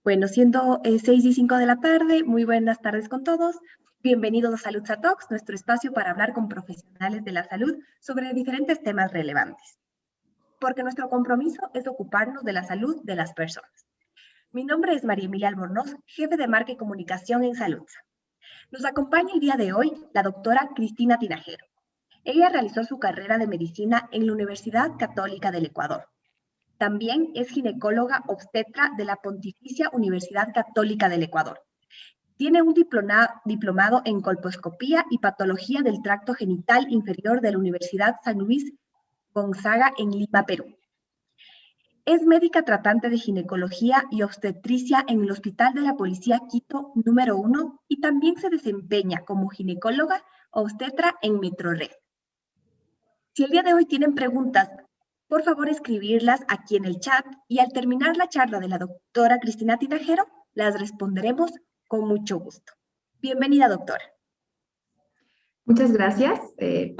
Bueno, siendo 6:05 de la tarde, muy buenas tardes con todos. Bienvenidos a Salud Talks, nuestro espacio para hablar con profesionales de la salud sobre diferentes temas relevantes, porque nuestro compromiso es ocuparnos de la salud de las personas. Mi nombre es María Emilia Albornoz, jefe de Marca y Comunicación en Saludza. Nos acompaña el día de hoy la doctora Cristina Tinajero. Ella realizó su carrera de medicina en la Universidad Católica del Ecuador. También es ginecóloga obstetra de la Pontificia Universidad Católica del Ecuador. Tiene un diplomado en colposcopía y patología del tracto genital inferior de la Universidad San Luis Gonzaga en Lima, Perú. Es médica tratante de ginecología y obstetricia en el Hospital de la Policía Quito número 1 y también se desempeña como ginecóloga obstetra en Metrored. Si el día de hoy tienen preguntas, por favor escribirlas aquí en el chat y al terminar la charla de la doctora Cristina Tinajero, las responderemos con mucho gusto. Bienvenida, doctora. Muchas gracias.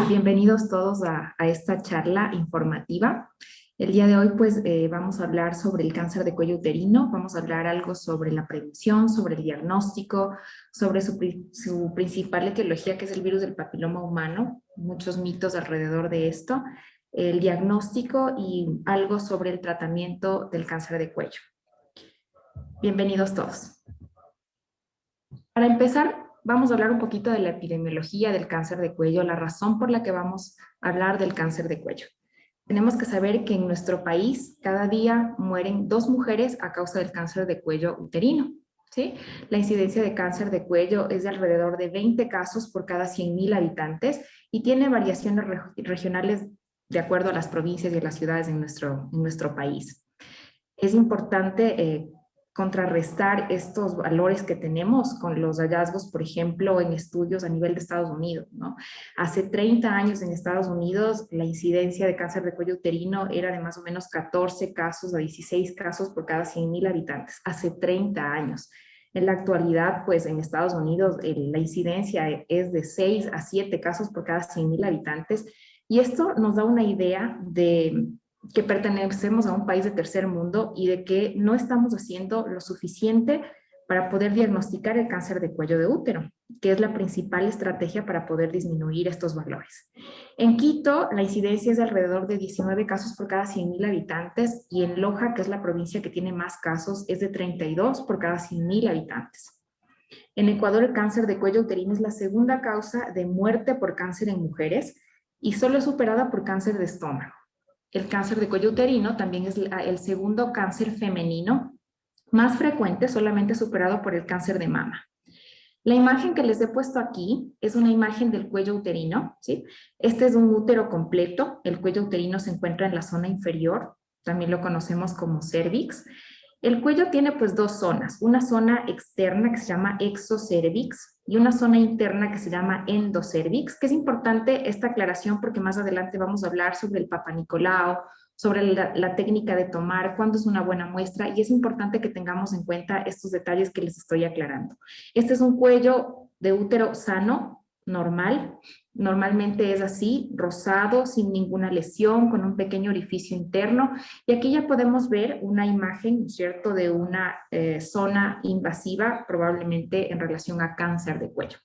Bienvenidos todos a esta charla informativa. El día de hoy pues vamos a hablar sobre el cáncer de cuello uterino, vamos a hablar algo sobre la prevención, sobre el diagnóstico, sobre su principal etiología que es el virus del papiloma humano, muchos mitos alrededor de esto, el diagnóstico y algo sobre el tratamiento del cáncer de cuello. Bienvenidos todos. Para empezar, vamos a hablar un poquito de la epidemiología del cáncer de cuello, la razón por la que vamos a hablar del cáncer de cuello. Tenemos que saber que en nuestro país cada día mueren 2 mujeres a causa del cáncer de cuello uterino, ¿sí? La incidencia de cáncer de cuello es de alrededor de 20 casos por cada 100.000 habitantes y tiene variaciones regionales de acuerdo a las provincias y a las ciudades en nuestro país. Es importante contrarrestar estos valores que tenemos con los hallazgos, por ejemplo, en estudios a nivel de Estados Unidos, ¿no? Hace 30 años en Estados Unidos la incidencia de cáncer de cuello uterino era de más o menos 14 casos a 16 casos por cada 100.000 habitantes, hace 30 años. En la actualidad, pues en Estados Unidos la incidencia es de 6 a 7 casos por cada 100.000 habitantes y esto nos da una idea de que pertenecemos a un país de tercer mundo y de que no estamos haciendo lo suficiente para poder diagnosticar el cáncer de cuello de útero, que es la principal estrategia para poder disminuir estos valores. En Quito, la incidencia es de alrededor de 19 casos por cada 100.000 habitantes y en Loja, que es la provincia que tiene más casos, es de 32 por cada 100.000 habitantes. En Ecuador, el cáncer de cuello uterino es la segunda causa de muerte por cáncer en mujeres y solo es superada por cáncer de estómago. El cáncer de cuello uterino también es el segundo cáncer femenino más frecuente, solamente superado por el cáncer de mama. La imagen que les he puesto aquí es una imagen del cuello uterino, ¿sí? Este es un útero completo, el cuello uterino se encuentra en la zona inferior, también lo conocemos como cervix. El cuello tiene pues 2 zonas, una zona externa que se llama exocervix y una zona interna que se llama endocervix, que es importante esta aclaración porque más adelante vamos a hablar sobre el Papa Nicolau, sobre la técnica de tomar, cuándo es una buena muestra y es importante que tengamos en cuenta estos detalles que les estoy aclarando. Este es un cuello de útero sano, normal, normalmente es así, rosado, sin ninguna lesión, con un pequeño orificio interno y aquí ya podemos ver una imagen, ¿cierto?, de una zona invasiva, probablemente en relación a cáncer de cuello.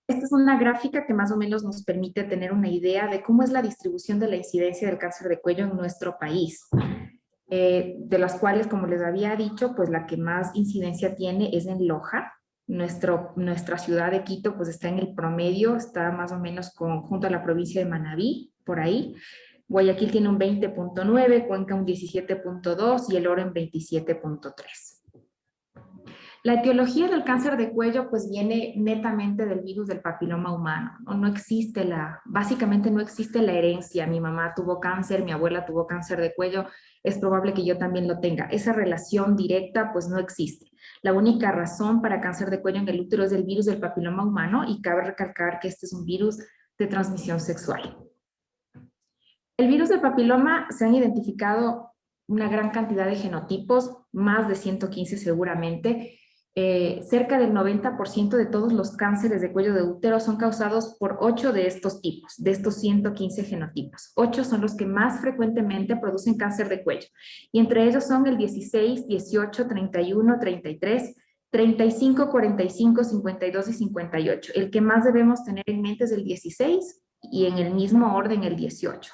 Esta es una gráfica que más o menos nos permite tener una idea de cómo es la distribución de la incidencia del cáncer de cuello en nuestro país. De las cuales, como les había dicho, pues la que más incidencia tiene es en Loja. Nuestra ciudad de Quito pues está en el promedio, está más o menos junto a la provincia de Manabí, por ahí. Guayaquil tiene un 20.9, Cuenca un 17.2 y El Oro en 27.3. La etiología del cáncer de cuello pues viene netamente del virus del papiloma humano, ¿no? Básicamente no existe la herencia, mi mamá tuvo cáncer, mi abuela tuvo cáncer de cuello, es probable que yo también lo tenga. Esa relación directa pues no existe. La única razón para cáncer de cuello en el útero es el virus del papiloma humano y cabe recalcar que este es un virus de transmisión sexual. El virus del papiloma se han identificado una gran cantidad de genotipos, más de 115 seguramente. cerca del 90% de todos los cánceres de cuello de útero son causados por 8 de estos tipos, de estos 115 genotipos. 8 son los que más frecuentemente producen cáncer de cuello, y entre ellos son el 16, 18, 31, 33, 35, 45, 52 y 58. El que más debemos tener en mente es el 16 y en el mismo orden el 18.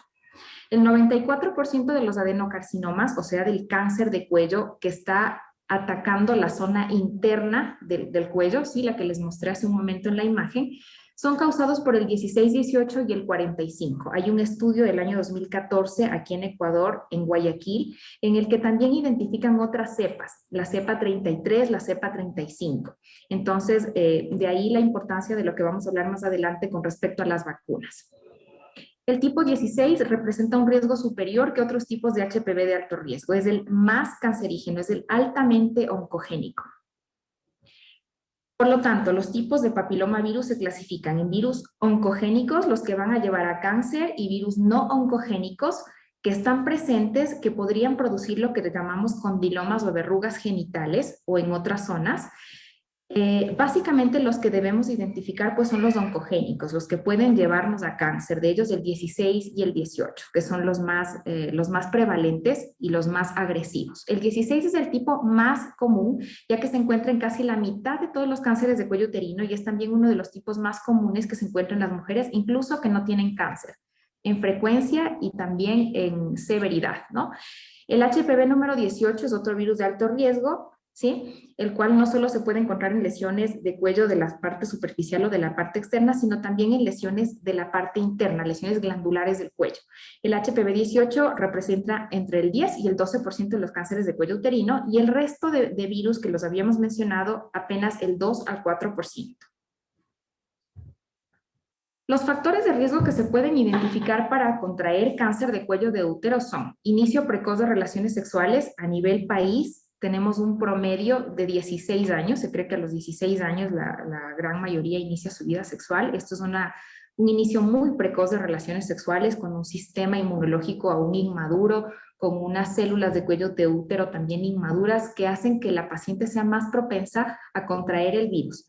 El 94% de los adenocarcinomas, o sea, del cáncer de cuello que está atacando la zona interna del cuello, ¿sí? La que les mostré hace un momento en la imagen, son causados por el 16, 18 y el 45. Hay un estudio del año 2014 aquí en Ecuador, en Guayaquil, en el que también identifican otras cepas, la cepa 33, la cepa 35. Entonces, de ahí la importancia de lo que vamos a hablar más adelante con respecto a las vacunas. El tipo 16 representa un riesgo superior que otros tipos de HPV de alto riesgo. Es el más cancerígeno, es el altamente oncogénico. Por lo tanto, los tipos de papilomavirus se clasifican en virus oncogénicos, los que van a llevar a cáncer, y virus no oncogénicos, que están presentes, que podrían producir lo que llamamos condilomas o verrugas genitales o en otras zonas. Básicamente los que debemos identificar pues son los oncogénicos, los que pueden llevarnos a cáncer, de ellos el 16 y el 18, que son los más prevalentes y los más agresivos. El 16 es el tipo más común, ya que se encuentra en casi la mitad de todos los cánceres de cuello uterino, y es también uno de los tipos más comunes que se encuentran en las mujeres, incluso que no tienen cáncer, en frecuencia y también en severidad, ¿no? El HPV número 18 es otro virus de alto riesgo, ¿sí? El cual no solo se puede encontrar en lesiones de cuello de la parte superficial o de la parte externa, sino también en lesiones de la parte interna, lesiones glandulares del cuello. El HPV 18 representa entre el 10 y el 12% de los cánceres de cuello uterino, y el resto de virus que los habíamos mencionado apenas el 2 al 4%. Los factores de riesgo que se pueden identificar para contraer cáncer de cuello de útero son inicio precoz de relaciones sexuales a nivel país. Tenemos un promedio de 16 años, se cree que a los 16 años la gran mayoría inicia su vida sexual. Esto es un inicio muy precoz de relaciones sexuales con un sistema inmunológico aún inmaduro, con unas células de cuello de útero también inmaduras que hacen que la paciente sea más propensa a contraer el virus.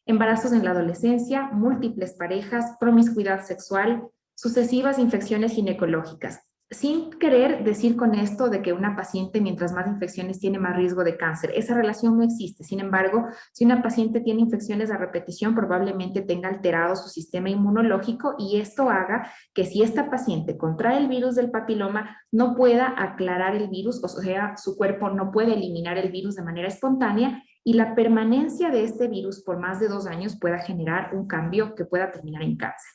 Embarazos en la adolescencia, múltiples parejas, promiscuidad sexual, sucesivas infecciones ginecológicas. Sin querer decir con esto de que una paciente mientras más infecciones tiene más riesgo de cáncer. Esa relación no existe. Sin embargo, si una paciente tiene infecciones a repetición, probablemente tenga alterado su sistema inmunológico, y esto haga que si esta paciente contrae el virus del papiloma, no pueda aclarar el virus, o sea, su cuerpo no puede eliminar el virus de manera espontánea, y la permanencia de este virus por más de 2 años pueda generar un cambio que pueda terminar en cáncer.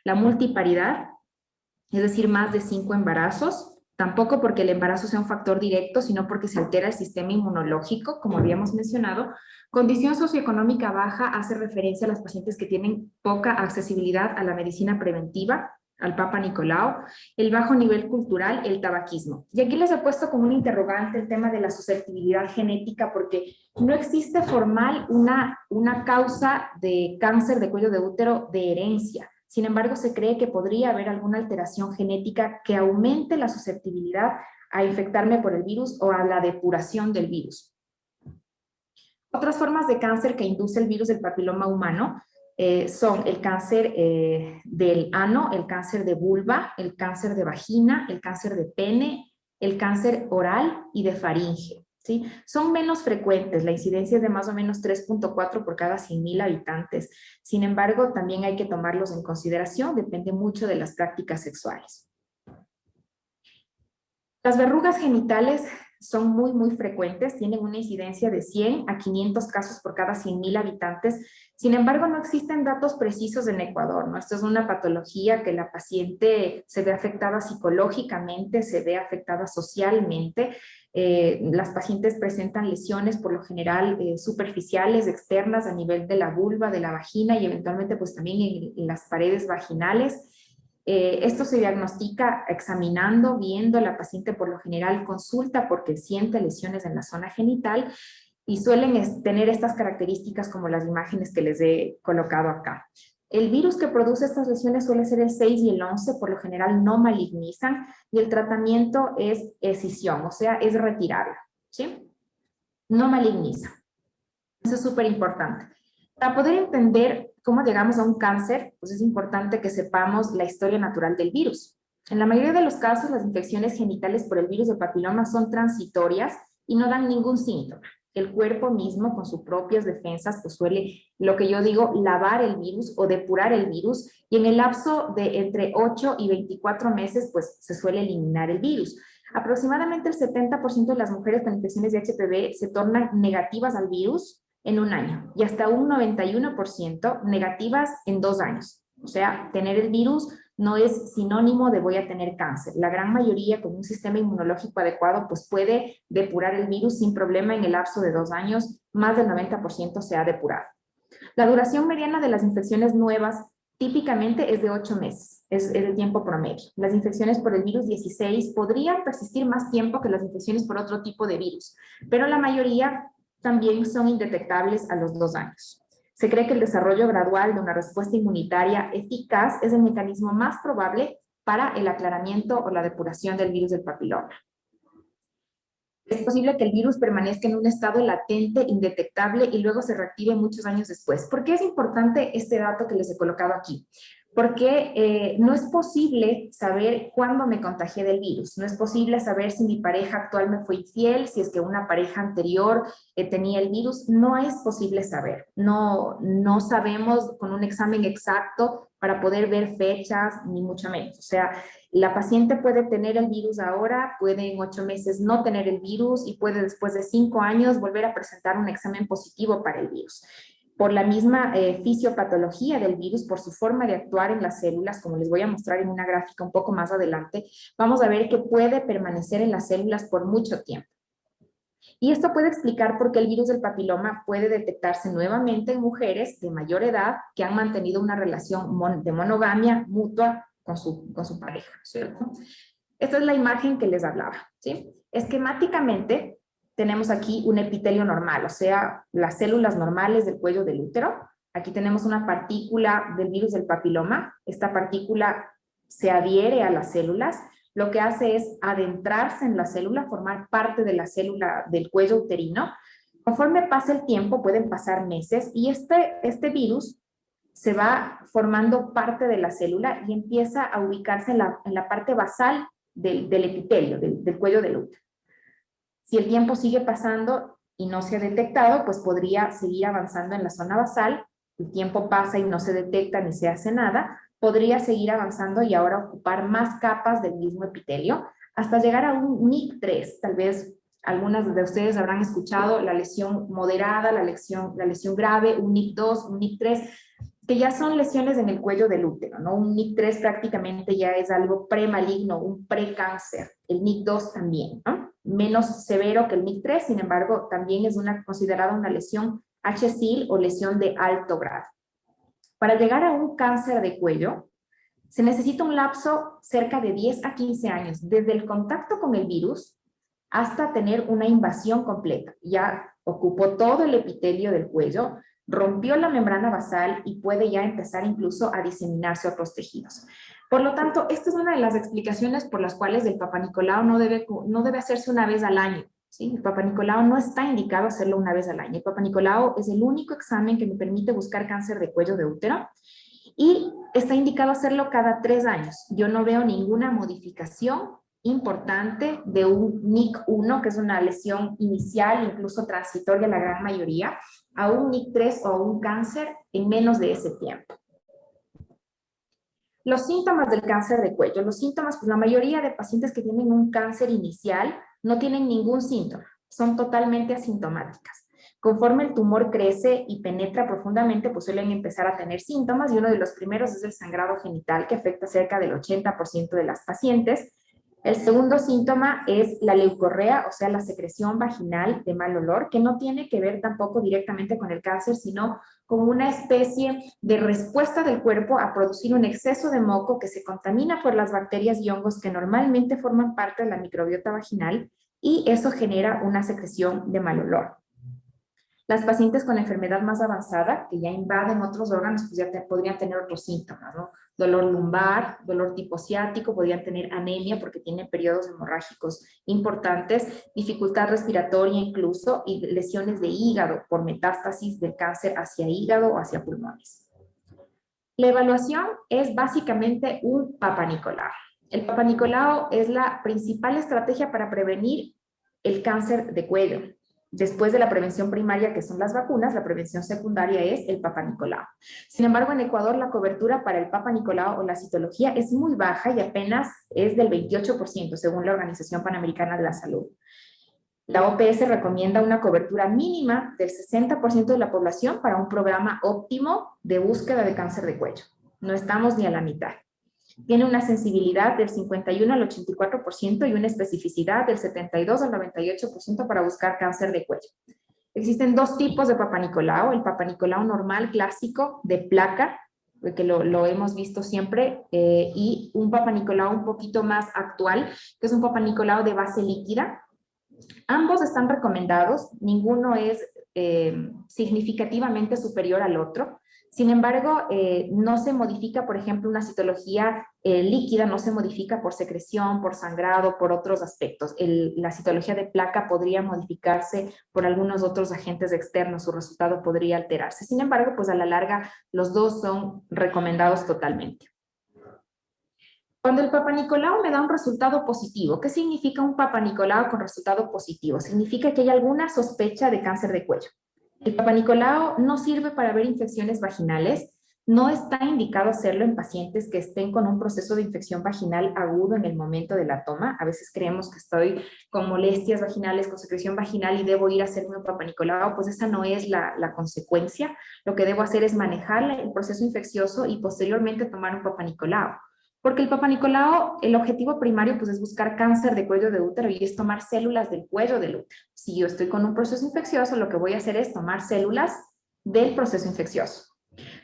La multiparidad, es decir, más de 5 embarazos, tampoco porque el embarazo sea un factor directo, sino porque se altera el sistema inmunológico, como habíamos mencionado. Condición socioeconómica baja hace referencia a las pacientes que tienen poca accesibilidad a la medicina preventiva, al Papa Nicolau, el bajo nivel cultural, el tabaquismo. Y aquí les he puesto como un interrogante el tema de la susceptibilidad genética, porque no existe formal una causa de cáncer de cuello de útero de herencia. Sin embargo, se cree que podría haber alguna alteración genética que aumente la susceptibilidad a infectarme por el virus o a la depuración del virus. Otras formas de cáncer que induce el virus del papiloma humano son el cáncer del ano, el cáncer de vulva, el cáncer de vagina, el cáncer de pene, el cáncer oral y de faringe. ¿Sí? Son menos frecuentes, la incidencia es de más o menos 3.4 por cada 100.000 habitantes. Sin embargo, también hay que tomarlos en consideración, depende mucho de las prácticas sexuales. Las verrugas genitales son muy frecuentes, tienen una incidencia de 100 a 500 casos por cada 100.000 habitantes. Sin embargo, no existen datos precisos en Ecuador, ¿no? Esto es una patología que la paciente se ve afectada psicológicamente, se ve afectada socialmente. Las pacientes presentan lesiones por lo general superficiales, externas, a nivel de la vulva, de la vagina, y eventualmente pues también en las paredes vaginales. Esto se diagnostica examinando, viendo. La paciente por lo general consulta porque siente lesiones en la zona genital, y suelen tener estas características como las imágenes que les he colocado acá. El virus que produce estas lesiones suele ser el 6 y el 11, por lo general no malignizan, y el tratamiento es escisión, o sea, es retirarla, ¿sí? No maligniza. Eso es súper importante. Para poder entender cómo llegamos a un cáncer, pues es importante que sepamos la historia natural del virus. En la mayoría de los casos, las infecciones genitales por el virus del papiloma son transitorias y no dan ningún síntoma. El cuerpo mismo, con sus propias defensas, pues suele, lo que yo digo, lavar el virus o depurar el virus, y en el lapso de entre 8 y 24 meses, pues se suele eliminar el virus. Aproximadamente el 70% de las mujeres con infecciones de HPV se tornan negativas al virus en un año y hasta un 91% negativas en 2 años. O sea, tener el virus no es sinónimo de voy a tener cáncer. La gran mayoría con un sistema inmunológico adecuado pues puede depurar el virus sin problema en el lapso de 2 años, más del 90% se ha depurado. La duración mediana de las infecciones nuevas típicamente es de 8 meses, es el tiempo promedio. Las infecciones por el virus 16 podrían persistir más tiempo que las infecciones por otro tipo de virus, pero la mayoría también son indetectables a los 2 años. Se cree que el desarrollo gradual de una respuesta inmunitaria eficaz es el mecanismo más probable para el aclaramiento o la depuración del virus del papiloma. Es posible que el virus permanezca en un estado latente, indetectable y luego se reactive muchos años después. ¿Por qué es importante este dato que les he colocado aquí? Porque no es posible saber cuándo me contagié del virus, no es posible saber si mi pareja actual me fue infiel, si es que una pareja anterior tenía el virus, no es posible saber, no sabemos con un examen exacto para poder ver fechas, ni mucho menos. O sea, la paciente puede tener el virus ahora, puede en 8 meses no tener el virus y puede después de 5 años volver a presentar un examen positivo para el virus. Por la misma fisiopatología del virus, por su forma de actuar en las células, como les voy a mostrar en una gráfica un poco más adelante, vamos a ver que puede permanecer en las células por mucho tiempo. Y esto puede explicar por qué el virus del papiloma puede detectarse nuevamente en mujeres de mayor edad que han mantenido una relación de monogamia mutua con su pareja, ¿cierto? Esta es la imagen que les hablaba, ¿sí? Esquemáticamente, tenemos aquí un epitelio normal, o sea, las células normales del cuello del útero. Aquí tenemos una partícula del virus del papiloma. Esta partícula se adhiere a las células. Lo que hace es adentrarse en la célula, formar parte de la célula del cuello uterino. Conforme pasa el tiempo, pueden pasar meses, y este virus se va formando parte de la célula y empieza a ubicarse en la parte basal del epitelio, del cuello del útero. Si el tiempo sigue pasando y no se ha detectado, pues podría seguir avanzando en la zona basal. El tiempo pasa y no se detecta ni se hace nada, podría seguir avanzando y ahora ocupar más capas del mismo epitelio hasta llegar a un NIC3. Tal vez algunas de ustedes habrán escuchado la lesión moderada, la lesión grave, un NIC2, un NIC3, que ya son lesiones en el cuello del útero, ¿no? Un NIC3 prácticamente ya es algo premaligno, un precáncer. El NIC2 también, ¿no? Menos severo que el NIC3, sin embargo, también es considerada una lesión HSIL o lesión de alto grado. Para llegar a un cáncer de cuello, se necesita un lapso cerca de 10 a 15 años, desde el contacto con el virus hasta tener una invasión completa. Ya ocupó todo el epitelio del cuello, rompió la membrana basal y puede ya empezar incluso a diseminarse a otros tejidos. Por lo tanto, esta es una de las explicaciones por las cuales el Papa Nicolau no debe hacerse una vez al año, ¿sí? El Papa Nicolau no está indicado hacerlo una vez al año. El Papa Nicolau es el único examen que me permite buscar cáncer de cuello de útero y está indicado hacerlo cada 3 años. Yo no veo ninguna modificación importante de un NIC1, que es una lesión inicial, incluso transitoria la gran mayoría, a un NIC3 o a un cáncer en menos de ese tiempo. Los síntomas del cáncer de cuello. Los síntomas, pues la mayoría de pacientes que tienen un cáncer inicial no tienen ningún síntoma, son totalmente asintomáticas. Conforme el tumor crece y penetra profundamente, pues suelen empezar a tener síntomas, y uno de los primeros es el sangrado genital, que afecta cerca del 80% de las pacientes. El segundo síntoma es la leucorrea, o sea, la secreción vaginal de mal olor, que no tiene que ver tampoco directamente con el cáncer, sino con una especie de respuesta del cuerpo a producir un exceso de moco que se contamina por las bacterias y hongos que normalmente forman parte de la microbiota vaginal, y eso genera una secreción de mal olor. Las pacientes con enfermedad más avanzada, que ya invaden otros órganos, pues ya podrían tener otros síntomas, ¿no? Dolor lumbar, dolor tipo ciático, podrían tener anemia porque tienen periodos hemorrágicos importantes, dificultad respiratoria incluso y lesiones de hígado por metástasis del cáncer hacia hígado o hacia pulmones. La evaluación es básicamente un Papa Nicolau. El Papa Nicolau es la principal estrategia para prevenir el cáncer de cuello. Después de la prevención primaria, que son las vacunas, la prevención secundaria es el Papa Nicolau. Sin embargo, en Ecuador la cobertura para el Papa Nicolau o la citología es muy baja y apenas es del 28%, según la Organización Panamericana de la Salud. La OPS recomienda una cobertura mínima del 60% de la población para un programa óptimo de búsqueda de cáncer de cuello. No estamos ni a la mitad. Tiene una sensibilidad del 51 al 84% y una especificidad del 72 al 98% para buscar cáncer de cuello. Existen dos tipos de Papa Nicolau, el Papa Nicolau normal clásico de placa, que lo hemos visto siempre, y un Papa Nicolau un poquito más actual, que es un Papa Nicolau de base líquida. Ambos están recomendados, ninguno es significativamente superior al otro. Sin embargo, no se modifica, por ejemplo, una citología líquida, no se modifica por secreción, por sangrado, por otros aspectos. La citología de placa podría modificarse por algunos otros agentes externos, su resultado podría alterarse. Sin embargo, pues a la larga, los dos son recomendados totalmente. Cuando el Papa Nicolau me da un resultado positivo, ¿qué significa un Papa Nicolau con resultado positivo? Significa que hay alguna sospecha de cáncer de cuello. El Papa Nicolau no sirve para ver infecciones vaginales, no está indicado hacerlo en pacientes que estén con un proceso de infección vaginal agudo en el momento de la toma. A veces creemos que estoy con molestias vaginales, con secreción vaginal y debo ir a hacerme un Papa Nicolau, pues esa no es la consecuencia. Lo que debo hacer es manejar el proceso infeccioso y posteriormente tomar un Papa Nicolau. Porque el Papa Nicolau, el objetivo primario pues es buscar cáncer de cuello de útero y es tomar células del cuello del útero. Si yo estoy con un proceso infeccioso, lo que voy a hacer es tomar células del proceso infeccioso.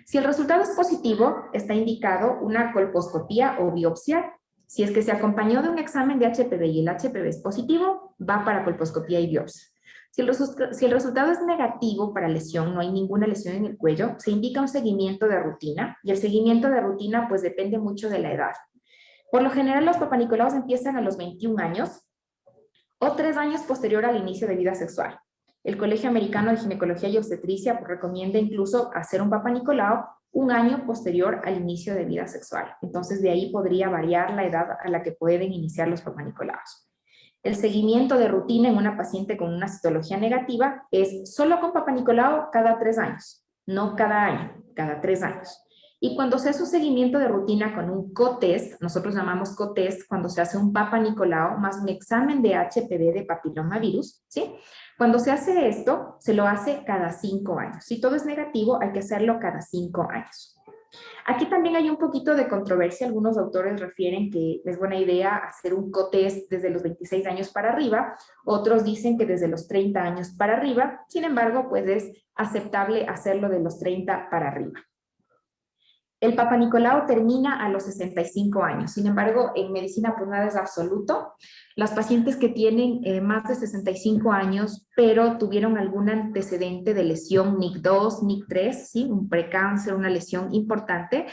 Si el resultado es positivo, está indicado una colposcopía o biopsia. Si es que se acompañó de un examen de HPV y el HPV es positivo, va para colposcopía y biopsia. Si el resultado es negativo para lesión, no hay ninguna lesión en el cuello, se indica un seguimiento de rutina y el seguimiento de rutina pues depende mucho de la edad. Por lo general los Papa Nicolaus empiezan a los 21 años o 3 años posterior al inicio de vida sexual. El Colegio Americano de Ginecología y Obstetricia pues, recomienda incluso hacer un Papa Nicolau un año posterior al inicio de vida sexual. Entonces de ahí podría variar la edad a la que pueden iniciar los Papa Nicolaus. El seguimiento de rutina en una paciente con una citología negativa es solo con Papa Nicolau cada 3 años, no cada año, cada 3 años. Y cuando se hace un seguimiento de rutina con un co-test, nosotros llamamos co-test cuando se hace un Papa Nicolau más un examen de HPV de papilomavirus, ¿sí? Cuando se hace esto, se lo hace cada 5 años. Si todo es negativo, hay que hacerlo cada 5 años. Aquí también hay un poquito de controversia. Algunos autores refieren que es buena idea hacer un co-test desde los 26 años para arriba. Otros dicen que desde los 30 años para arriba. Sin embargo, pues es aceptable hacerlo de los 30 para arriba. El Papa Nicolau termina a los 65 años. Sin embargo, en medicina pues nada es absoluto. Las pacientes que tienen más de 65 años, pero tuvieron algún antecedente de lesión NIC2, NIC3, ¿sí? Un precáncer, una lesión importante,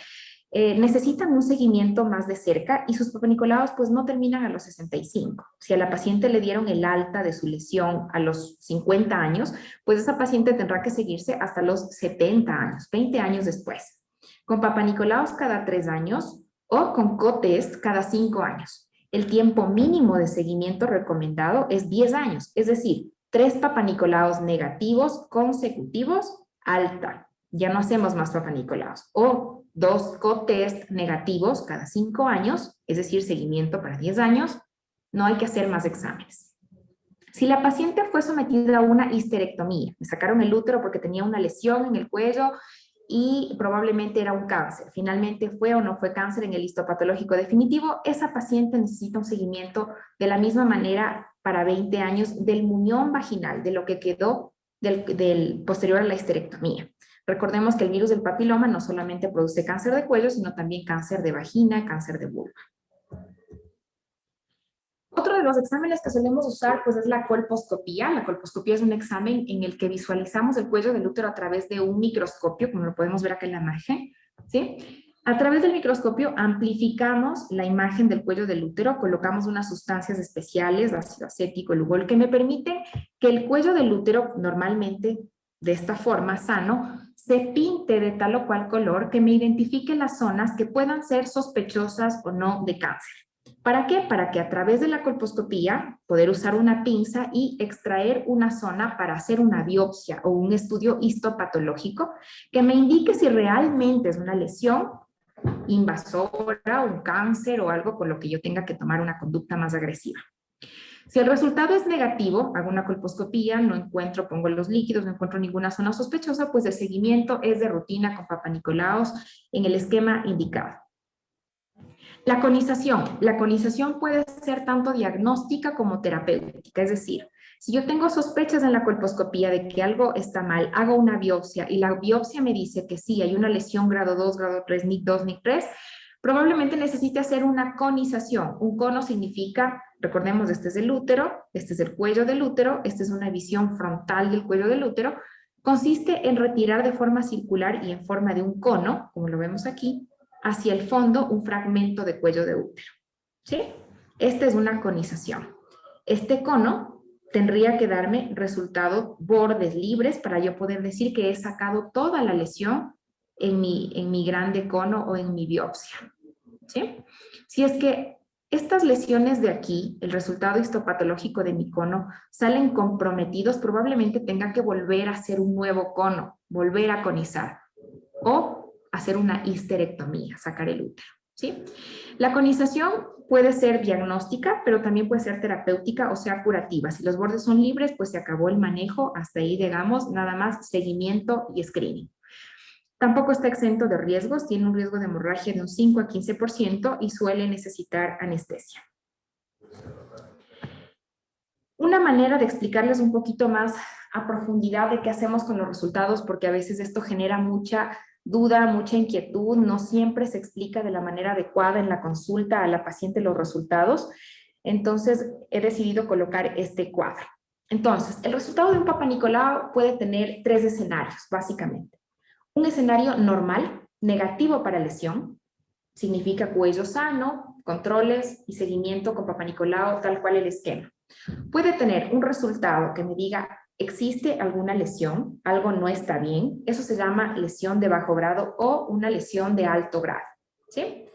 necesitan un seguimiento más de cerca y sus Papa Nicolaus pues no terminan a los 65. Si a la paciente le dieron el alta de su lesión a los 50 años, pues esa paciente tendrá que seguirse hasta los 70 años, 20 años después. Con Papa Nicolaus cada 3 años o con co-test cada 5 años. El tiempo mínimo de seguimiento recomendado es 10 años, es decir, 3 Papa Nicolaus negativos consecutivos, alta. Ya no hacemos más Papa Nicolaus. O 2 co-test negativos cada 5 años, es decir, seguimiento para 10 años, no hay que hacer más exámenes. Si la paciente fue sometida a una histerectomía, le sacaron el útero porque tenía una lesión en el cuello y probablemente era un cáncer. Finalmente fue o no fue cáncer en el histopatológico definitivo, esa paciente necesita un seguimiento de la misma manera para 20 años del muñón vaginal, de lo que quedó del posterior a la histerectomía. Recordemos que el virus del papiloma no solamente produce cáncer de cuello, sino también cáncer de vagina, cáncer de vulva. Otro de los exámenes que solemos usar pues es la colposcopía. La colposcopía es un examen en el que visualizamos el cuello del útero a través de un microscopio, como lo podemos ver acá en la imagen, ¿sí? A través del microscopio amplificamos la imagen del cuello del útero, colocamos unas sustancias especiales, ácido acético, lugol, que me permiten que el cuello del útero normalmente de esta forma, sano, se pinte de tal o cual color que me identifique las zonas que puedan ser sospechosas o no de cáncer. ¿Para qué? Para que a través de la colposcopía poder usar una pinza y extraer una zona para hacer una biopsia o un estudio histopatológico que me indique si realmente es una lesión invasora, un cáncer o algo con lo que yo tenga que tomar una conducta más agresiva. Si el resultado es negativo, hago una colposcopía, no encuentro, pongo los líquidos, no encuentro ninguna zona sospechosa, pues el seguimiento es de rutina con Papa Nicolaos en el esquema indicado. La conización puede ser tanto diagnóstica como terapéutica, es decir, si yo tengo sospechas en la colposcopía de que algo está mal, hago una biopsia y la biopsia me dice que sí, hay una lesión grado 2, grado 3, NIC 2, NIC 3, probablemente necesite hacer una conización. Un cono significa, recordemos, este es el útero, este es el cuello del útero, esta es una visión frontal del cuello del útero, consiste en retirar de forma circular y en forma de un cono, como lo vemos aquí, hacia el fondo un fragmento de cuello de útero, ¿sí? Esta es una conización. Este cono tendría que darme resultado bordes libres para yo poder decir que he sacado toda la lesión en mi grande cono o en mi biopsia, ¿sí? Si es que estas lesiones de aquí, el resultado histopatológico de mi cono, salen comprometidos, probablemente tenga que volver a hacer un nuevo cono, volver a conizar o hacer una histerectomía, sacar el útero, ¿sí? La conización puede ser diagnóstica, pero también puede ser terapéutica o sea curativa. Si los bordes son libres, pues se acabó el manejo, hasta ahí digamos, nada más seguimiento y screening. Tampoco está exento de riesgos, tiene un riesgo de hemorragia de un 5 a 15% y suele necesitar anestesia. Una manera de explicarles un poquito más a profundidad de qué hacemos con los resultados, porque a veces esto genera mucha duda, mucha inquietud, no siempre se explica de la manera adecuada en la consulta a la paciente los resultados, entonces he decidido colocar este cuadro. Entonces, el resultado de un Papa Nicolau puede tener 3 escenarios, básicamente. Un escenario normal, negativo para lesión, significa cuello sano, controles y seguimiento con Papa Nicolau, tal cual el esquema. Puede tener un resultado que me diga, existe alguna lesión, algo no está bien, eso se llama lesión de bajo grado o una lesión de alto grado, ¿sí?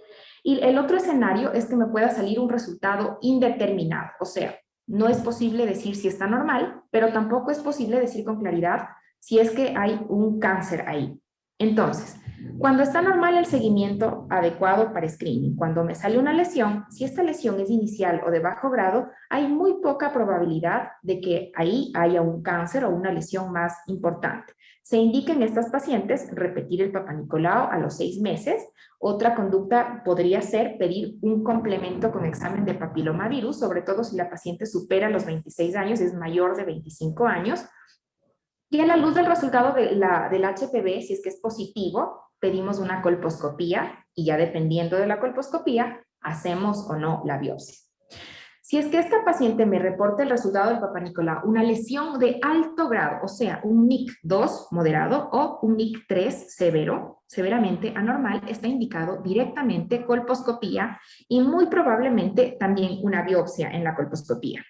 Y el otro escenario es que me pueda salir un resultado indeterminado, o sea, no es posible decir si está normal, pero tampoco es posible decir con claridad si es que hay un cáncer ahí. Entonces, cuando está normal el seguimiento adecuado para screening, cuando me sale una lesión, si esta lesión es inicial o de bajo grado, hay muy poca probabilidad de que ahí haya un cáncer o una lesión más importante. Se indica en estas pacientes repetir el Papa Nicolau a los 6 meses. Otra conducta podría ser pedir un complemento con examen de papilomavirus, sobre todo si la paciente supera los 26 años, es mayor de 25 años. Y a la luz del resultado del HPV, si es que es positivo, pedimos una colposcopía y ya dependiendo de la colposcopía, hacemos o no la biopsia. Si es que esta paciente me reporta el resultado del Papa Nicolau, una lesión de alto grado, o sea, un NIC 2 moderado o un NIC 3 severo, severamente anormal, está indicado directamente colposcopía y muy probablemente también una biopsia en la colposcopía.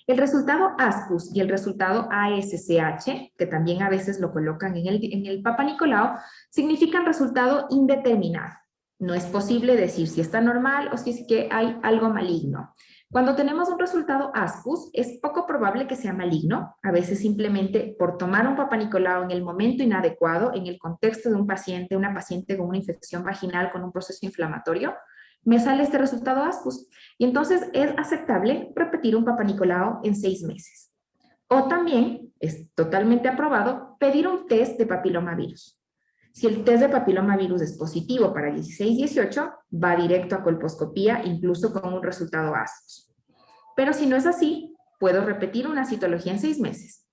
El resultado ASCUS y el resultado ASCH, que también a veces lo colocan en el Papa Nicolau, significan resultado indeterminado. No es posible decir si está normal o si es que hay algo maligno. Cuando tenemos un resultado ASCUS, es poco probable que sea maligno. A veces simplemente por tomar un Papa Nicolau en el momento inadecuado, en el contexto de un paciente, una paciente con una infección vaginal con un proceso inflamatorio, me sale este resultado ASCUS. Y entonces es aceptable repetir un Papa Nicolau en 6 meses. O también es totalmente aprobado pedir un test de papilomavirus. Si el test de papilomavirus es positivo para 16-18, va directo a colposcopía, incluso con un resultado ASCUS. Pero si no es así, puedo repetir una citología en 6 meses.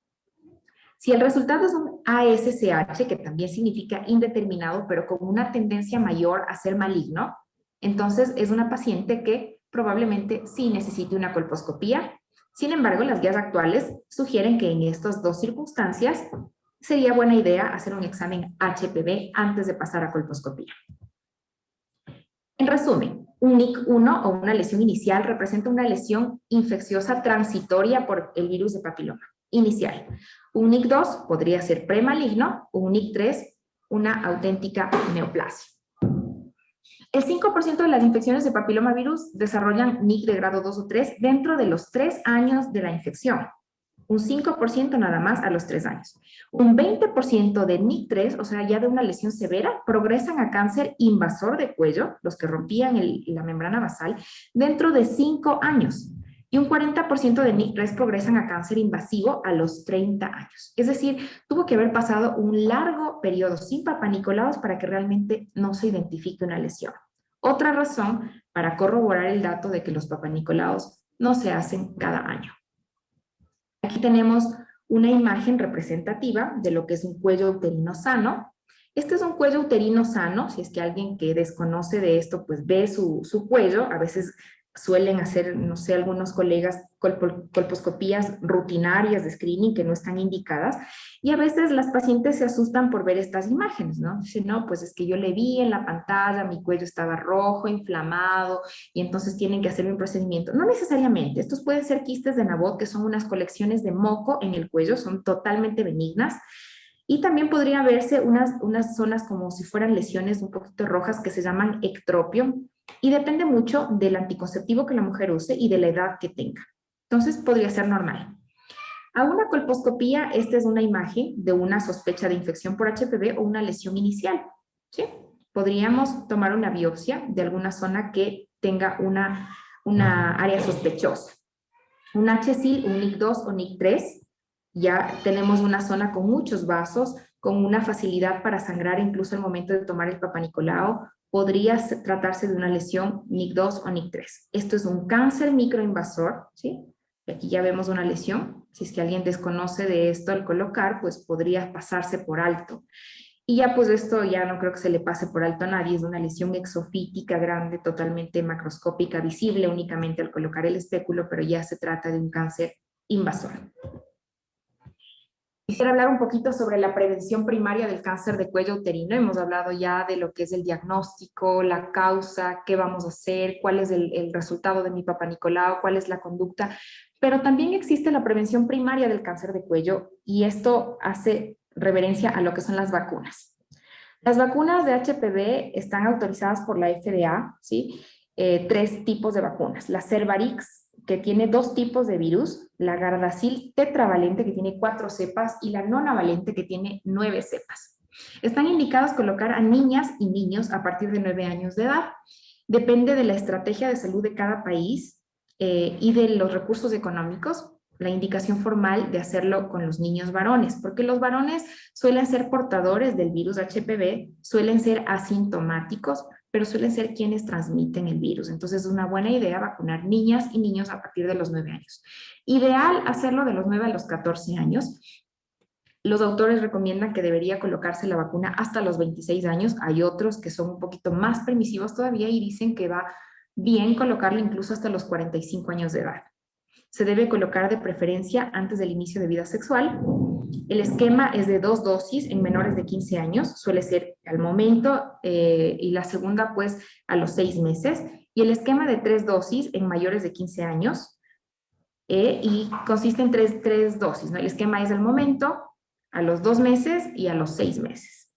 Si el resultado es un ASCH, que también significa indeterminado, pero con una tendencia mayor a ser maligno, entonces es una paciente que probablemente sí necesite una colposcopía. Sin embargo, las guías actuales sugieren que en estas dos circunstancias sería buena idea hacer un examen HPV antes de pasar a colposcopía. En resumen, un NIC1 o una lesión inicial representa una lesión infecciosa transitoria por el virus de papiloma inicial. Un NIC2 podría ser premaligno o un NIC3 una auténtica neoplasia. El 5% de las infecciones de papilomavirus desarrollan NIC de grado 2 o 3 dentro de los 3 años de la infección. Un 5% nada más a los 3 años. Un 20% de NIC3, o sea, ya de una lesión severa, progresan a cáncer invasor de cuello, los que rompían la membrana basal, dentro de 5 años. Y un 40% de NIC3 progresan a cáncer invasivo a los 30 años. Es decir, tuvo que haber pasado un largo periodo sin papanicolaos para que realmente no se identifique una lesión. Otra razón para corroborar el dato de que los papanicolaos no se hacen cada año. Aquí tenemos una imagen representativa de lo que es un cuello uterino sano. Este es un cuello uterino sano. Si es que alguien que desconoce de esto, pues ve su cuello. A veces suelen hacer, no sé, algunos colegas colposcopías rutinarias de screening que no están indicadas, y a veces las pacientes se asustan por ver estas imágenes, ¿no? Dicen, no, pues es que yo le vi en la pantalla, mi cuello estaba rojo, inflamado, y entonces tienen que hacer un procedimiento. No necesariamente, estos pueden ser quistes de Nabot, que son unas colecciones de moco en el cuello, son totalmente benignas, y también podría verse unas zonas como si fueran lesiones un poquito rojas que se llaman ectropio, y depende mucho del anticonceptivo que la mujer use y de la edad que tenga. Entonces podría ser normal. A una colposcopía, esta es una imagen de una sospecha de infección por HPV o una lesión inicial, ¿sí? Podríamos tomar una biopsia de alguna zona que tenga una área sospechosa. Un HSIL, un NIC2 o NIC3, ya tenemos una zona con muchos vasos, con una facilidad para sangrar incluso al momento de tomar el papanicolao. Podría tratarse de una lesión NIC2 o NIC3. Esto es un cáncer microinvasor, ¿sí? Y aquí ya vemos una lesión. Si es que alguien desconoce de esto al colocar, pues podría pasarse por alto. Y ya pues esto ya no creo que se le pase por alto a nadie. Es una lesión exofítica grande, totalmente macroscópica, visible únicamente al colocar el espéculo, pero ya se trata de un cáncer invasor. Quisiera hablar un poquito sobre la prevención primaria del cáncer de cuello uterino. Hemos hablado ya de lo que es el diagnóstico, la causa, qué vamos a hacer, cuál es el resultado de mi papanicolao, cuál es la conducta, pero también existe la prevención primaria del cáncer de cuello, y esto hace reverencia a lo que son las vacunas. Las vacunas de HPV están autorizadas por la FDA, ¿sí? 3 tipos de vacunas. La Cervarix, que tiene 2 tipos de virus, la Gardasil tetravalente, que tiene 4 cepas, y la nonavalente, que tiene 9 cepas. Están indicadas colocar a niñas y niños a partir de 9 años de edad. Depende de la estrategia de salud de cada país y de los recursos económicos, la indicación formal de hacerlo con los niños varones, porque los varones suelen ser portadores del virus HPV, suelen ser asintomáticos, pero suelen ser quienes transmiten el virus. Entonces es una buena idea vacunar niñas y niños a partir de los 9 años. Ideal hacerlo de los 9 a los 14 años. Los autores recomiendan que debería colocarse la vacuna hasta los 26 años. Hay otros que son un poquito más permisivos todavía y dicen que va bien colocarla incluso hasta los 45 años de edad. Se debe colocar de preferencia antes del inicio de vida sexual. El esquema es de 2 dosis en menores de 15 años, suele ser al momento, y la segunda pues a los 6 meses. Y el esquema de 3 dosis en mayores de 15 años, y consiste en 3 dosis, ¿no? El esquema es al momento, a los 2 meses y a los 6 meses.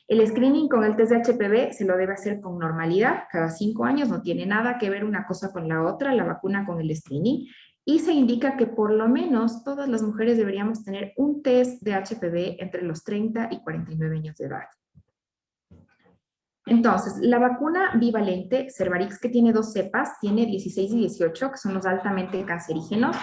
El screening con el test de HPV se lo debe hacer con normalidad, cada 5 años, no tiene nada que ver una cosa con la otra, la vacuna con el screening, y se indica que por lo menos todas las mujeres deberíamos tener un test de HPV entre los 30 y 49 años de edad. Entonces, la vacuna bivalente Cervarix, que tiene 2 cepas, tiene 16 y 18, que son los altamente cancerígenos.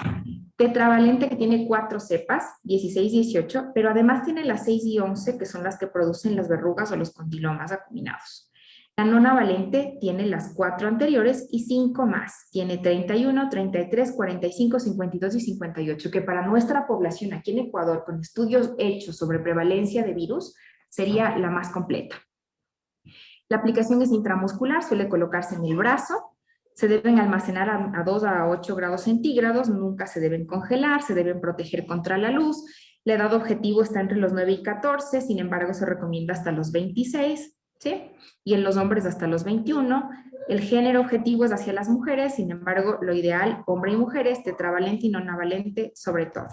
Tetravalente, que tiene 4 cepas, 16 y 18, pero además tiene las 6 y 11, que son las que producen las verrugas o los condilomas acuminados. La nonavalente tiene las 4 anteriores y 5 más. Tiene 31, 33, 45, 52 y 58, que para nuestra población aquí en Ecuador, con estudios hechos sobre prevalencia de virus, sería la más completa. La aplicación es intramuscular, suele colocarse en el brazo. Se deben almacenar a 2 a 8 grados centígrados, nunca se deben congelar, se deben proteger contra la luz. La edad objetivo está entre los 9 y 14, sin embargo se recomienda hasta los 26, ¿sí? Y en los hombres hasta los 21. El género objetivo es hacia las mujeres, sin embargo lo ideal, hombre y mujeres, tetravalente y nonavalente sobre todo.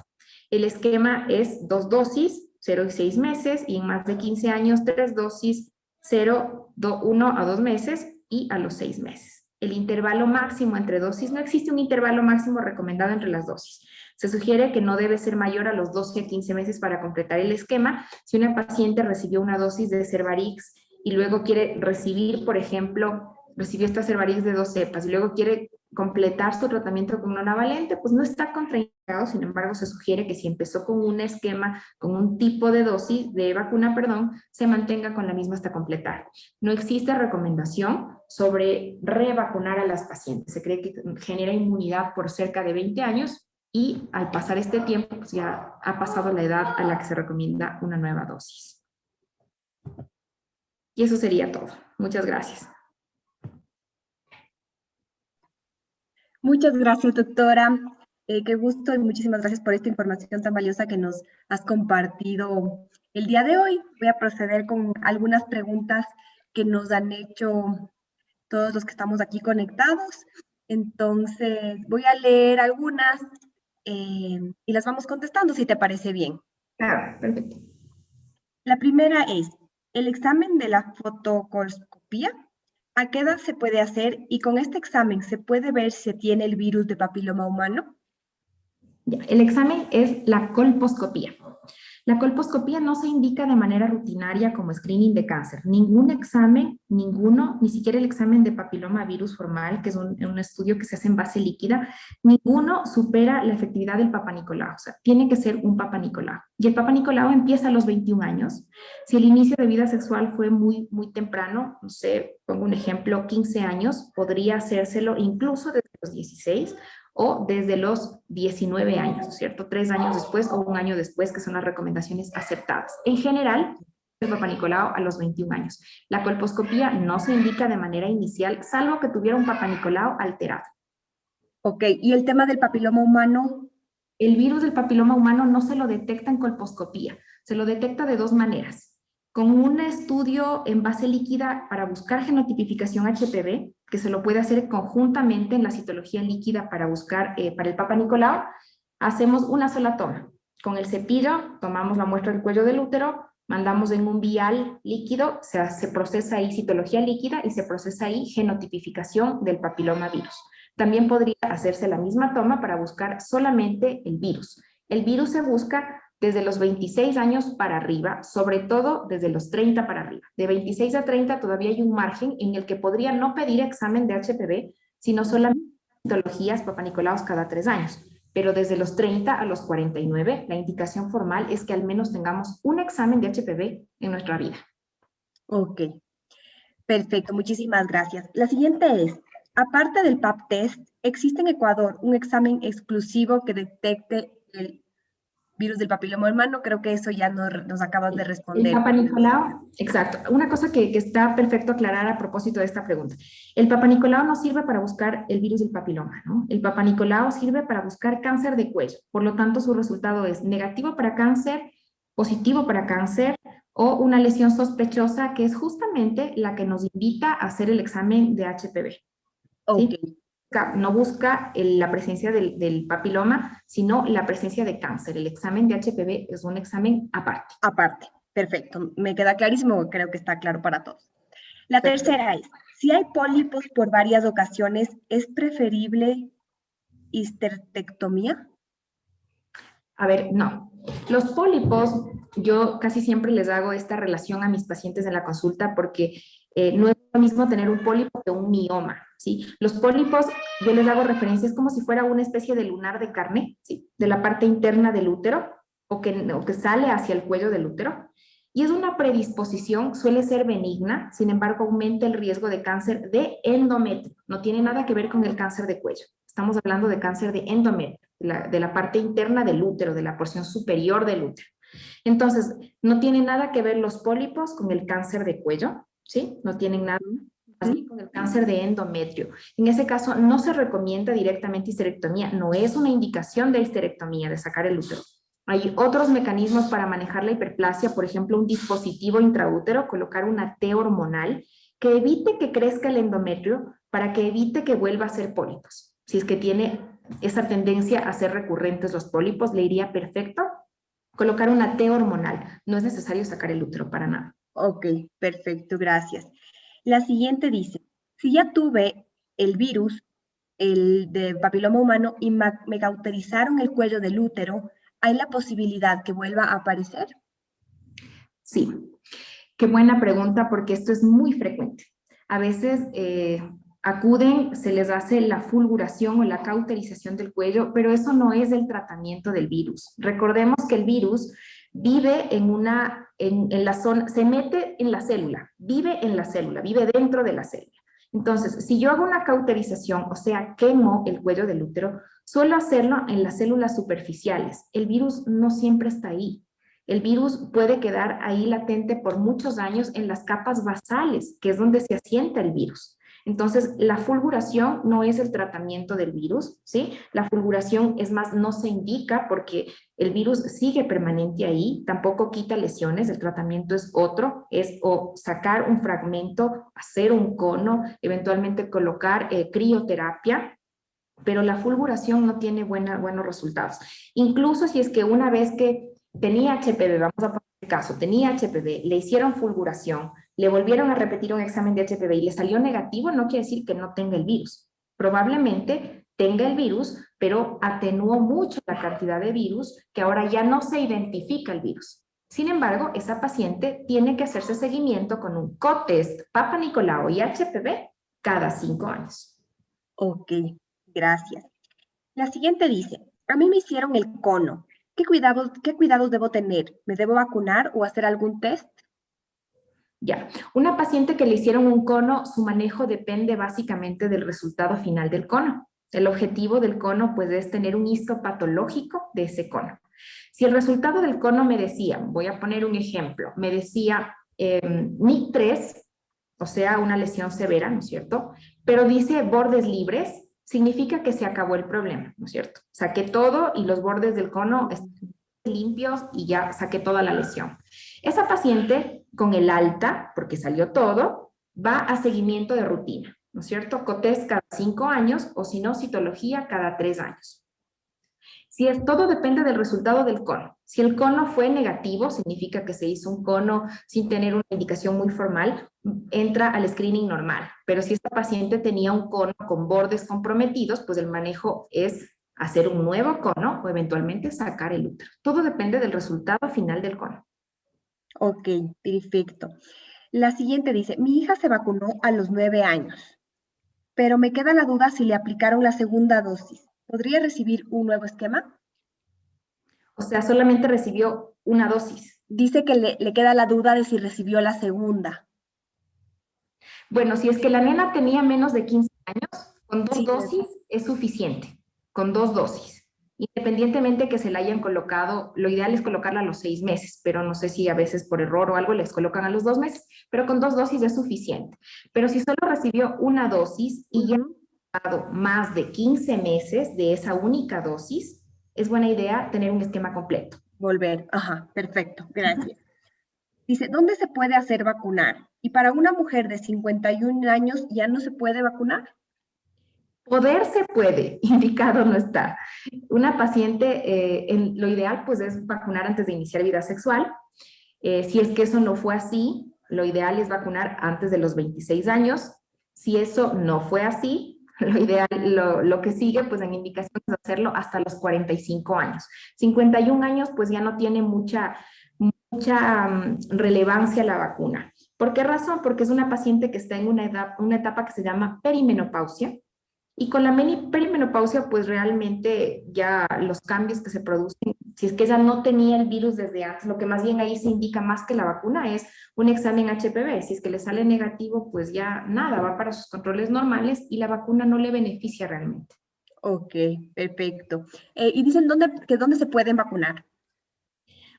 El esquema es 2 dosis, 0 y 6 meses, y en más de 15 años 3 dosis, 1 a 2 meses y a los 6 meses. El intervalo máximo entre dosis, no existe un intervalo máximo recomendado entre las dosis. Se sugiere que no debe ser mayor a los 12 a 15 meses para completar el esquema. Si una paciente recibió una dosis de Cervarix y luego quiere recibir, por ejemplo, recibió esta Cervarix de 2 cepas y luego quiere completar su tratamiento con nonavalente, pues no está contraindicado. Sin embargo, se sugiere que si empezó con un esquema, con un tipo de dosis de vacuna, se mantenga con la misma hasta completar. No existe recomendación sobre revacunar a las pacientes. Se cree que genera inmunidad por cerca de 20 años y al pasar este tiempo, pues ya ha pasado la edad a la que se recomienda una nueva dosis. Y eso sería todo. Muchas gracias. Muchas gracias, doctora. Qué gusto y muchísimas gracias por esta información tan valiosa que nos has compartido el día de hoy. Voy a proceder con algunas preguntas que nos han hecho todos los que estamos aquí conectados. Entonces, voy a leer algunas y las vamos contestando si te parece bien. Claro, perfecto. La primera es, ¿el examen de la fotocoloscopía? ¿A qué edad se puede hacer y con este examen se puede ver si tiene el virus de papiloma humano? Ya, el examen es la colposcopía. La colposcopía no se indica de manera rutinaria como screening de cáncer. Ningún examen, ninguno, ni siquiera el examen de papiloma virus formal, que es un estudio que se hace en base líquida, ninguno supera la efectividad del Papa Nicolau. O sea, tiene que ser un Papa Nicolau. Y el Papa Nicolau empieza a los 21 años. Si el inicio de vida sexual fue muy, muy temprano, no sé, pongo un ejemplo, 15 años, podría hacérselo incluso desde los 16 o desde los 19 años, ¿cierto? 3 años después o 1 año después, que son las recomendaciones aceptadas. En general, el Papa Nicolau a los 21 años. La colposcopía no se indica de manera inicial, salvo que tuviera un Papa Nicolau alterado. Ok, ¿y el tema del papiloma humano? El virus del papiloma humano no se lo detecta en colposcopía, se lo detecta de 2 maneras. Con un estudio en base líquida para buscar genotipificación HPV, que se lo puede hacer conjuntamente en la citología líquida para buscar para el Papa Nicolau, hacemos una sola toma. Con el cepillo tomamos la muestra del cuello del útero, mandamos en un vial líquido, se procesa ahí citología líquida y se procesa ahí genotipificación del papiloma virus. También podría hacerse la misma toma para buscar solamente el virus. El virus se busca desde los 26 años para arriba, sobre todo desde los 30 para arriba. De 26 a 30 todavía hay un margen en el que podría no pedir examen de HPV, sino solamente citologías papanicolaos cada 3 años. Pero desde los 30 a los 49, la indicación formal es que al menos tengamos un examen de HPV en nuestra vida. Ok, perfecto, muchísimas gracias. La siguiente es, aparte del PAP test, ¿existe en Ecuador un examen exclusivo que detecte el virus del papiloma humano? Creo que eso ya nos acabas de responder. El Papa Nicolau, exacto. Una cosa que está perfecto aclarar a propósito de esta pregunta. El Papa Nicolau no sirve para buscar el virus del papiloma, ¿no? El Papa Nicolau sirve para buscar cáncer de cuello. Por lo tanto, su resultado es negativo para cáncer, positivo para cáncer o una lesión sospechosa, que es justamente la que nos invita a hacer el examen de HPV. ¿Sí? Ok. No busca la presencia del papiloma, sino la presencia de cáncer. El examen de HPV es un examen aparte. Aparte, perfecto. Me queda clarísimo, creo que está claro para todos. La tercera es, si hay pólipos por varias ocasiones, ¿es preferible histerectomía? A ver, no. Los pólipos, yo casi siempre les hago esta relación a mis pacientes en la consulta porque no es lo mismo tener un pólipo que un mioma, ¿sí? Los pólipos, yo les hago referencias como si fuera una especie de lunar de carne, ¿sí? De la parte interna del útero o que sale hacia el cuello del útero. Y es una predisposición, suele ser benigna, sin embargo aumenta el riesgo de cáncer de endometrio. No tiene nada que ver con el cáncer de cuello. Estamos hablando de cáncer de endometrio, de la parte interna del útero, de la porción superior del útero. Entonces, no tiene nada que ver los pólipos con el cáncer de cuello, ¿sí? No tienen nada. más bien con el cáncer de endometrio. En ese caso no se recomienda directamente histerectomía, no es una indicación de histerectomía, de sacar el útero. Hay otros mecanismos para manejar la hiperplasia, por ejemplo, un dispositivo intraútero, colocar una T hormonal que evite que crezca el endometrio para que evite que vuelva a ser pólipos. Si es que tiene esa tendencia a ser recurrentes los pólipos, le iría perfecto colocar una T hormonal. No es necesario sacar el útero para nada. Ok, perfecto, gracias. La siguiente dice, si ya tuve el virus, el de papiloma humano, y me cauterizaron el cuello del útero, ¿hay la posibilidad que vuelva a aparecer? Sí, qué buena pregunta porque esto es muy frecuente. A veces acuden, se les hace la fulguración o la cauterización del cuello, pero eso no es el tratamiento del virus. Recordemos que el virus vive en la zona, se mete en la célula, vive dentro de la célula. Entonces, si yo hago una cauterización, o sea, quemo el cuello del útero, suelo hacerlo en las células superficiales. El virus no siempre está ahí. El virus puede quedar ahí latente por muchos años en las capas basales, que es donde se asienta el virus. Entonces, la fulguración no es el tratamiento del virus, ¿sí? La fulguración, es más, no se indica porque el virus sigue permanente ahí, tampoco quita lesiones, el tratamiento es otro, es o sacar un fragmento, hacer un cono, eventualmente colocar crioterapia, pero la fulguración no tiene buenos resultados. Incluso si es que una vez que tenía HPV, vamos a poner el caso, tenía HPV, le hicieron fulguración, le volvieron a repetir un examen de HPV y le salió negativo, no quiere decir que no tenga el virus. Probablemente tenga el virus, pero atenuó mucho la cantidad de virus que ahora ya no se identifica el virus. Sin embargo, esa paciente tiene que hacerse seguimiento con un co-test Papa Nicolau y HPV cada 5 años. Ok, gracias. La siguiente dice, a mí me hicieron el cono. ¿Qué cuidados debo tener? ¿Me debo vacunar o hacer algún test? Ya, una paciente que le hicieron un cono, su manejo depende básicamente del resultado final del cono. El objetivo del cono pues es tener un histopatológico de ese cono. Si el resultado del cono me decía, voy a poner un ejemplo, me decía NIC3, o sea, una lesión severa, ¿no es cierto? Pero dice bordes libres, significa que se acabó el problema, ¿no es cierto? Saqué todo y los bordes del cono están limpios y ya saqué toda la lesión. Esa paciente con el alta, porque salió todo, va a seguimiento de rutina, ¿no es cierto? COTES cada 5 años o si no, citología cada 3 años. Si es, todo depende del resultado del cono. Si el cono fue negativo, significa que se hizo un cono sin tener una indicación muy formal, entra al screening normal. Pero si esta paciente tenía un cono con bordes comprometidos, pues el manejo es hacer un nuevo cono o eventualmente sacar el útero. Todo depende del resultado final del cono. Ok, perfecto. La siguiente dice, mi hija se vacunó a los 9 años, pero me queda la duda si le aplicaron la segunda dosis. ¿Podría recibir un nuevo esquema? O sea, solamente recibió una dosis. Dice que le queda la duda de si recibió la segunda. Bueno, si es que la nena tenía menos de 15 años, con dos Sí, dosis es suficiente, con 2 dosis. Independientemente que se la hayan colocado, lo ideal es colocarla a los 6 meses, pero no sé si a veces por error o algo les colocan a los 2 meses, pero con 2 dosis es suficiente. Pero si solo recibió una dosis y ya ha pasado más de 15 meses de esa única dosis, es buena idea tener un esquema completo. volver. Ajá, perfecto, gracias. Dice, ¿dónde se puede hacer vacunar? Y para una mujer de 51 años ya no se puede vacunar. Poder se puede, indicado no está. Una paciente, lo ideal pues es vacunar antes de iniciar vida sexual. Si es que eso no fue así, lo ideal es vacunar antes de los 26 años. Si eso no fue así, lo ideal, lo que sigue pues en indicación es hacerlo hasta los 45 años. 51 años pues ya no tiene mucha relevancia la vacuna. ¿Por qué razón? Porque es una paciente que está en una etapa que se llama perimenopausia. Y con la perimenopausia, pues realmente ya los cambios que se producen, si es que ella no tenía el virus desde antes, lo que más bien ahí se indica más que la vacuna es un examen HPV. Si es que le sale negativo, pues ya nada, va para sus controles normales y la vacuna no le beneficia realmente. Ok, perfecto. Y dicen dónde se pueden vacunar.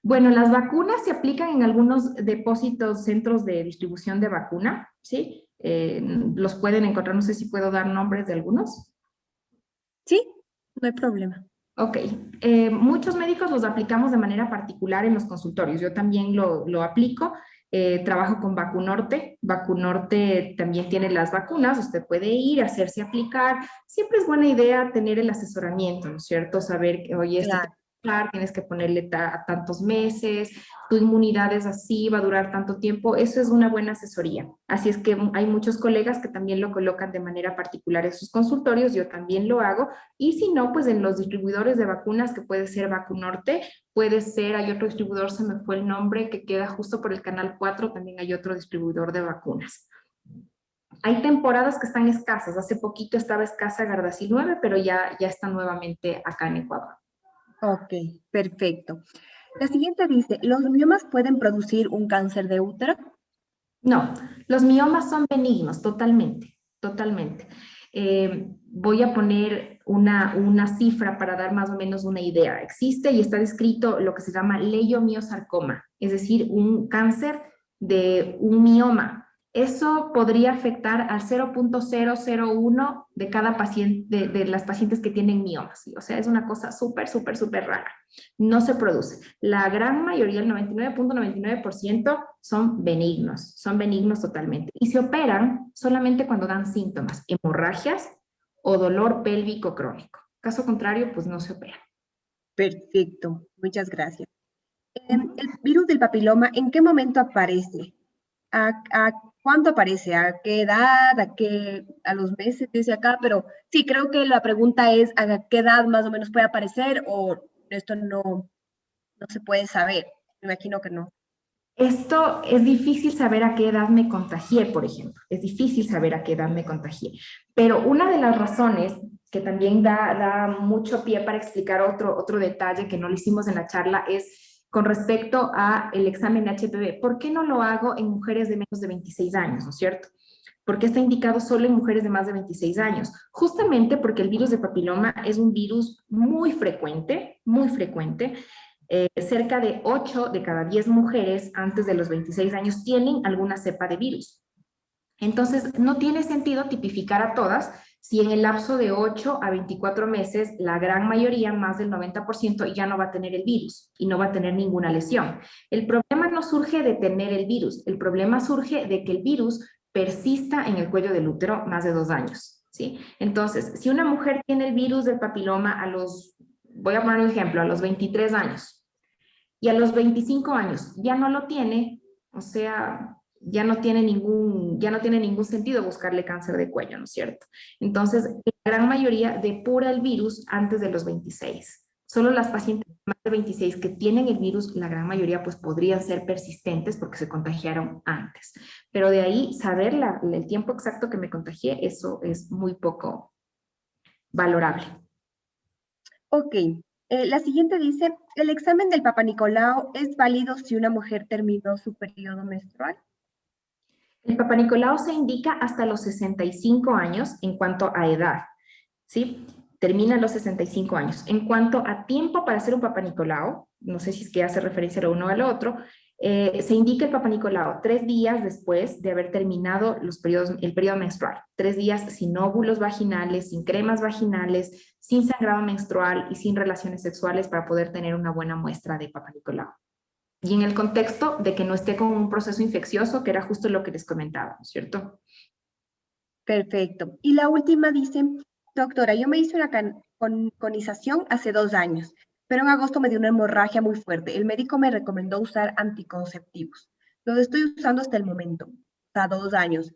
Bueno, las vacunas se aplican en algunos depósitos, centros de distribución de vacuna, ¿sí? los pueden encontrar, no sé si puedo dar nombres de algunos. Sí, no hay problema. Ok, muchos médicos los aplicamos de manera particular en los consultorios. Yo también lo aplico. Trabajo con Vacunorte. Vacunorte también tiene las vacunas. Usted puede ir, hacerse aplicar. Siempre es buena idea tener el asesoramiento, ¿no es cierto? Saber que, oye, esto te Claro. va a aplicar, tienes que ponerle tantos meses, tu inmunidad es así, va a durar tanto tiempo. Eso es una buena asesoría. Así es que hay muchos colegas que también lo colocan de manera particular en sus consultorios. Yo también lo hago. Y si no, pues en los distribuidores de vacunas, que puede ser Vacunorte, puede ser, hay otro distribuidor, se me fue el nombre, que queda justo por el canal 4, también hay otro distribuidor de vacunas. Hay temporadas que están escasas, hace poquito estaba escasa Gardasil 9, pero ya está nuevamente acá en Ecuador. Ok, perfecto. La siguiente dice, ¿los miomas pueden producir un cáncer de útero? No, los miomas son benignos, totalmente, totalmente. Voy a poner una cifra para dar más o menos una idea. Existe y está descrito lo que se llama leiomiosarcoma, es decir, un cáncer de un mioma. Eso podría afectar al 0,001 de cada paciente, de las pacientes que tienen miomas, ¿sí? O sea, es una cosa súper, súper, súper rara. No se produce. La gran mayoría, el 99,99% son benignos totalmente. Y se operan solamente cuando dan síntomas, hemorragias o dolor pélvico crónico. Caso contrario, pues no se opera. Perfecto, muchas gracias. El virus del papiloma, ¿en qué momento aparece? ¿A cuándo aparece? ¿A qué edad? ¿A los meses? Dice acá, pero sí, creo que la pregunta es ¿a qué edad más o menos puede aparecer o esto no se puede saber? Me imagino que no. Esto es difícil saber a qué edad me contagié, por ejemplo. Es difícil saber a qué edad me contagié. Pero una de las razones que también da mucho pie para explicar otro detalle que no lo hicimos en la charla es con respecto a el examen HPV. ¿Por qué no lo hago en mujeres de menos de 26 años, no es cierto? Porque está indicado solo en mujeres de más de 26 años. Justamente porque el virus de papiloma es un virus muy frecuente. Cerca de 8 de cada 10 mujeres antes de los 26 años tienen alguna cepa de virus. Entonces, no tiene sentido tipificar a todas si en el lapso de 8 a 24 meses la gran mayoría, más del 90%, ya no va a tener el virus y no va a tener ninguna lesión. El problema no surge de tener el virus, el problema surge de que el virus persista en el cuello del útero más de 2 años, ¿sí? Entonces, si una mujer tiene el virus del papiloma voy a poner un ejemplo, a los 23 años y a los 25 años ya no lo tiene, o sea, ya no tiene ningún sentido buscarle cáncer de cuello, ¿no es cierto? Entonces, la gran mayoría depura el virus antes de los 26. Solo las pacientes más de 26 que tienen el virus, la gran mayoría pues podrían ser persistentes porque se contagiaron antes. Pero de ahí saber el tiempo exacto que me contagié, eso es muy poco valorable. Ok, la siguiente dice, ¿el examen del Papa Nicolau es válido si una mujer terminó su periodo menstrual? El Papa Nicolau se indica hasta los 65 años en cuanto a edad, ¿sí? Termina a los 65 años. En cuanto a tiempo para hacer un Papa Nicolau, no sé si es que hace referencia a lo uno o a lo otro, se indica el Papa Nicolau 3 días después de haber terminado el periodo menstrual. 3 días sin óvulos vaginales, sin cremas vaginales, sin sangrado menstrual y sin relaciones sexuales para poder tener una buena muestra de Papa Nicolau. Y en el contexto de que no esté con un proceso infeccioso, que era justo lo que les comentaba, ¿cierto? Perfecto. Y la última dice, doctora, yo me hice una conización hace 2 años, pero en agosto me dio una hemorragia muy fuerte. El médico me recomendó usar anticonceptivos. Los estoy usando hasta el momento, hasta 2 años.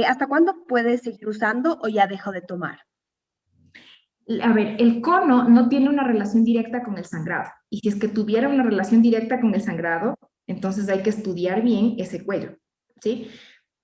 ¿Hasta cuándo puedes seguir usando o ya dejo de tomar? A ver, el cono no tiene una relación directa con el sangrado. Y si es que tuviera una relación directa con el sangrado, entonces hay que estudiar bien ese cuello, ¿sí?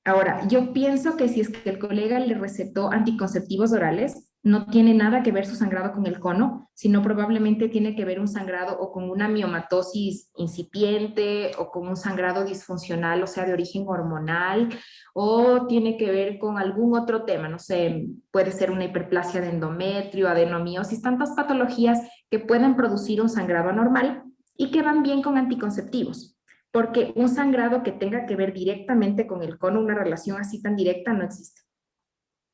Ahora, yo pienso que si es que el colega le recetó anticonceptivos orales, no tiene nada que ver su sangrado con el cono, sino probablemente tiene que ver un sangrado o con una miomatosis incipiente o con un sangrado disfuncional, o sea, de origen hormonal, o tiene que ver con algún otro tema, no sé, puede ser una hiperplasia de endometrio, adenomiosis, tantas patologías que pueden producir un sangrado anormal y que van bien con anticonceptivos. porque un sangrado que tenga que ver directamente con el cono, una relación así tan directa, no existe.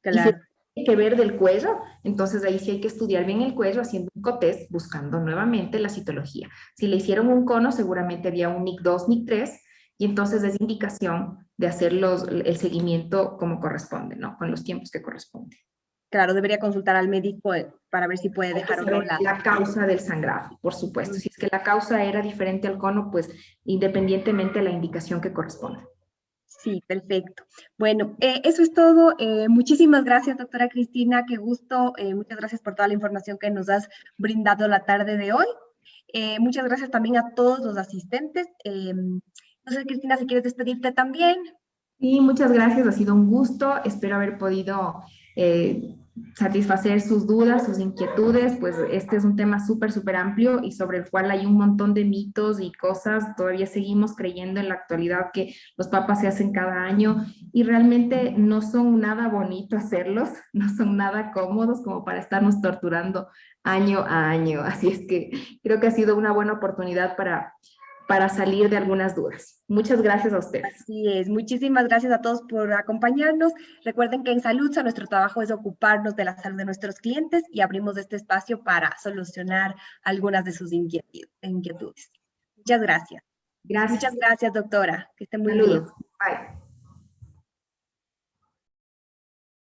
Y si Claro. tiene que ver del cuello, entonces ahí sí hay que estudiar bien el cuello haciendo un cotest, buscando nuevamente la citología. Si le hicieron un cono, seguramente había un NIC2, NIC3, y entonces es indicación de hacer el seguimiento como corresponde, ¿no? Con los tiempos que corresponden. Claro, debería consultar al médico para ver si puede Hay que dejar o no saber la... la causa del sangrado, por supuesto. Si es que la causa era diferente al cono, pues independientemente de la indicación que corresponda. Sí, perfecto. Bueno, eso es todo. Muchísimas gracias, doctora Cristina. Qué gusto. Muchas gracias por toda la información que nos has brindado la tarde de hoy. Muchas gracias también a todos los asistentes. No sé, Cristina, si quieres despedirte también. Sí, muchas gracias, ha sido un gusto. Espero haber podido satisfacer sus dudas, sus inquietudes, pues este es un tema súper amplio y sobre el cual hay un montón de mitos y cosas. Todavía seguimos creyendo en la actualidad que los papas se hacen cada año y realmente no son nada bonito hacerlos, no son nada cómodos como para estarnos torturando año a año. Así es que creo que ha sido una buena oportunidad para salir de algunas dudas. Muchas gracias a ustedes. Así es. Muchísimas gracias a todos por acompañarnos. Recuerden que en Saludza nuestro trabajo es ocuparnos de la salud de nuestros clientes y abrimos este espacio para solucionar algunas de sus inquietudes. Muchas gracias. Muchas Gracias. gracias, doctora. Que esté muy bien. Saludos. Bye.